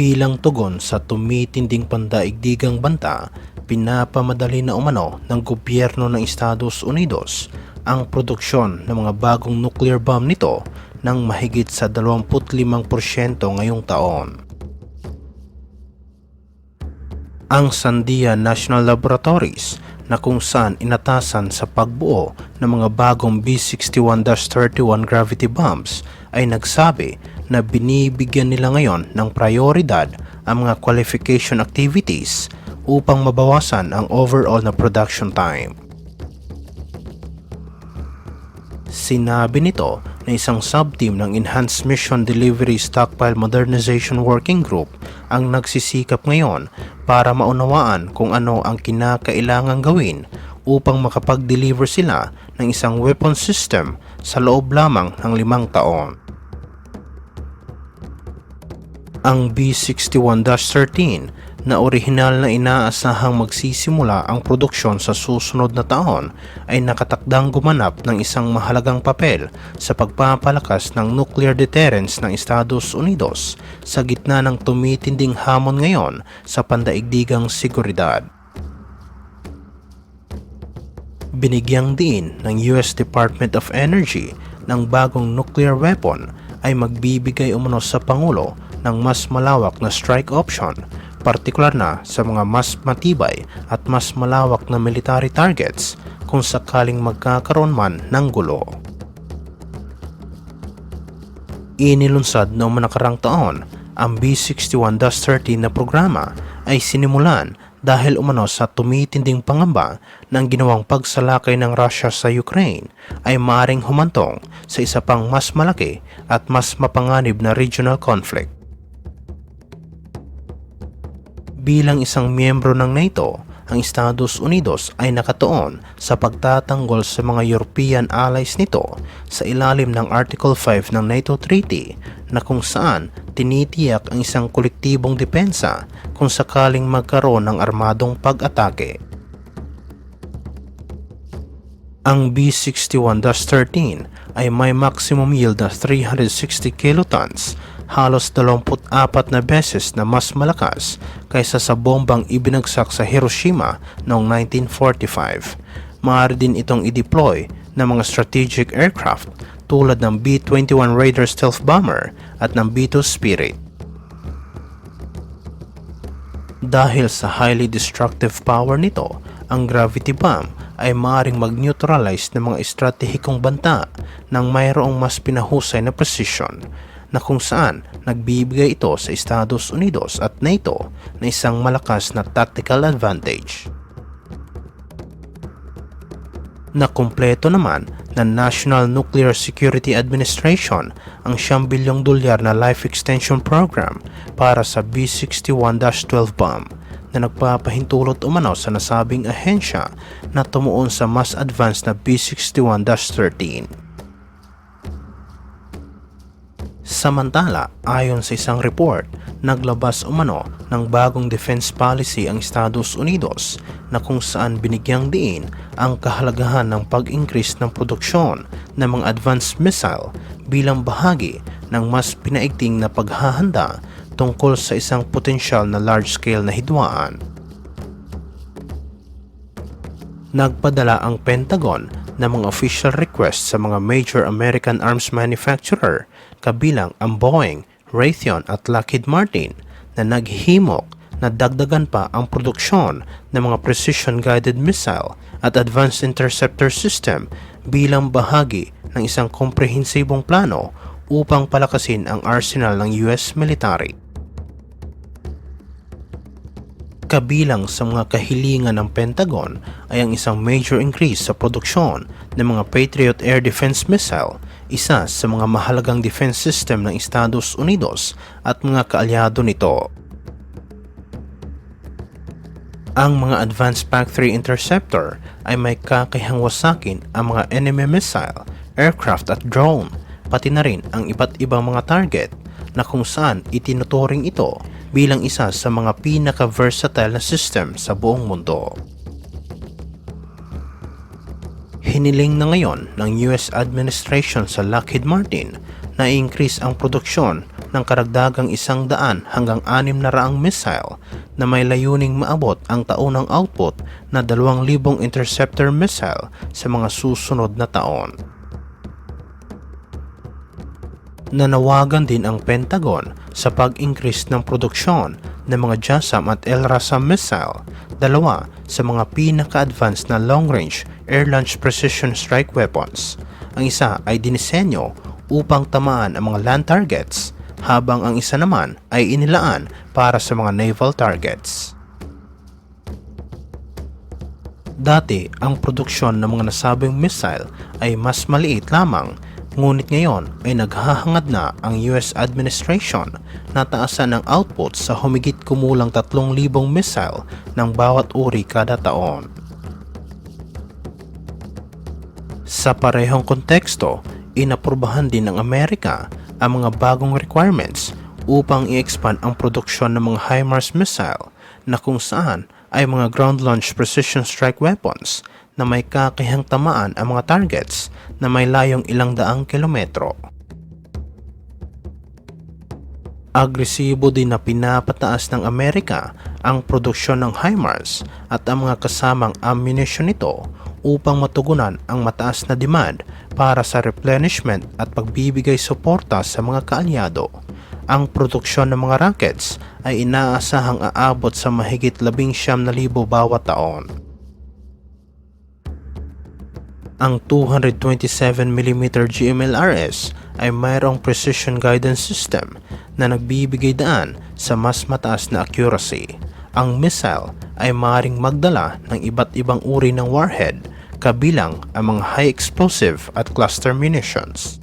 Bilang tugon sa tumitinding pandaigdigang banta, pinapamadali na umano ng gobyerno ng Estados Unidos ang produksyon ng mga bagong nuclear bomb nito ng mahigit sa 25% ngayong taon. Ang Sandia National Laboratories na kung saan inatasan sa pagbuo ng mga bagong B-61-31 gravity bombs ay nagsabi na binibigyan nila ngayon ng prioridad ang mga qualification activities upang mabawasan ang overall na production time. Sinabi nito na isang subteam ng Enhanced Mission Delivery Stockpile Modernization Working Group ang nagsisikap ngayon para maunawaan kung ano ang kinakailangang gawin upang makapag-deliver sila ng isang weapon system sa loob lamang ng 5 taon. Ang B-61-13 na orihinal na inaasahang magsisimula ang produksyon sa susunod na taon ay nakatakdang gumanap ng isang mahalagang papel sa pagpapalakas ng nuclear deterrence ng Estados Unidos sa gitna ng tumitinding hamon ngayon sa pandaigdigang seguridad. Binigyang diin ng US Department of Energy ng bagong nuclear weapon ay magbibigay umano sa Pangulo ng mas malawak na strike option, partikular na sa mga mas matibay at mas malawak na military targets kung sakaling magkakaroon man ng gulo. Inilunsad noong nakarang taon, ang B-61-13 na programa ay sinimulan dahil umano sa tumitinding pangamba ng ginawang pagsalakay ng Russia sa Ukraine ay maaaring humantong sa isa pang mas malaki at mas mapanganib na regional conflict. Bilang isang miyembro ng NATO, ang Estados Unidos ay nakatuon sa pagtatanggol sa mga European allies nito sa ilalim ng Article 5 ng NATO Treaty na kung saan tinitiyak ang isang kolektibong depensa kung sakaling magkaroon ng armadong pag-atake. Ang B-61-13 ay may maximum yield na 360 kilotons, halos 24 na beses na mas malakas kaysa sa bombang ibinagsak sa Hiroshima noong 1945. Maaari din itong i-deploy ng mga strategic aircraft tulad ng B-21 Raider stealth bomber at ng B-2 Spirit. Dahil sa highly destructive power nito, ang gravity bomb ay maaaring mag-neutralize ng mga estratehikong banta ng mayroong mas pinahusay na precision, na kung saan nagbibigay ito sa Estados Unidos at NATO na isang malakas na tactical advantage. Nakumpleto naman ng National Nuclear Security Administration ang $1 bilyong na life extension program para sa B-61-12 bomb na nagpapahintulot umano sa nasabing ahensya na tumuon sa mas advanced na B-61-13. Samantala, ayon sa isang report, naglabas umano ng bagong defense policy ang Estados Unidos na kung saan binigyang diin ang kahalagahan ng pag-increase ng produksyon ng mga advanced missile bilang bahagi ng mas pinaigting na paghahanda tungkol sa isang potensyal na large-scale na hidwaan. Nagpadala ang Pentagon ng mga official request sa mga major American arms manufacturer kabilang ang Boeing, Raytheon at Lockheed Martin na naghihimok na dagdagan pa ang produksyon ng mga precision-guided missile at advanced interceptor system bilang bahagi ng isang komprehensibong plano upang palakasin ang arsenal ng US military. Kabilang sa mga kahilingan ng Pentagon ay ang isang major increase sa produksyon ng mga Patriot Air Defense Missile, isa sa mga mahalagang defense system ng Estados Unidos at mga kaalyado nito. Ang mga Advanced PAC-3 Interceptor ay may kakayahang wasakin ang mga enemy missile, aircraft at drone, pati na rin ang iba't ibang mga target na kung saan itinuturing ito bilang isa sa mga pinaka-versatile na system sa buong mundo. Hiniling na ngayon ng US administration sa Lockheed Martin na i-increase ang produksyon ng karagdagang 100 hanggang 600 missile na may layuning maabot ang taunang output na 2,000 interceptor missile sa mga susunod na taon. Nanawagan din ang Pentagon sa pag-increase ng produksyon ng mga JASSM at LRASM missile, dalawa sa mga pinaka-advanced na long-range air-launched precision strike weapons. Ang isa ay dinisenyo upang tamaan ang mga land targets, habang ang isa naman ay inilaan para sa mga naval targets. Dati, ang produksyon ng mga nasabing missile ay mas maliit lamang, ngunit ngayon ay naghahangad na ang US administration na taasan ang output sa humigit kumulang 3,000 missile ng bawat uri kada taon. Sa parehong konteksto, inaprubahan din ng Amerika ang mga bagong requirements upang i-expand ang produksyon ng mga HIMARS missile na kung saan ay mga ground-launched precision strike weapons na may kakayahang tamaan ang mga targets na may layong 100 kilometro. Agresibo din na pinapataas ng Amerika ang produksyon ng HIMARS at ang mga kasamang ammunition nito upang matugunan ang mataas na demand para sa replenishment at pagbibigay suporta sa mga kaalyado. Ang produksyon ng mga rockets ay inaasahang aabot sa mahigit 19,000 bawat taon. Ang 227mm GMLRS ay mayroong precision guidance system na nagbibigay daan sa mas mataas na accuracy. Ang missile ay maaaring magdala ng iba't ibang uri ng warhead, kabilang ang mga high explosive at cluster munitions.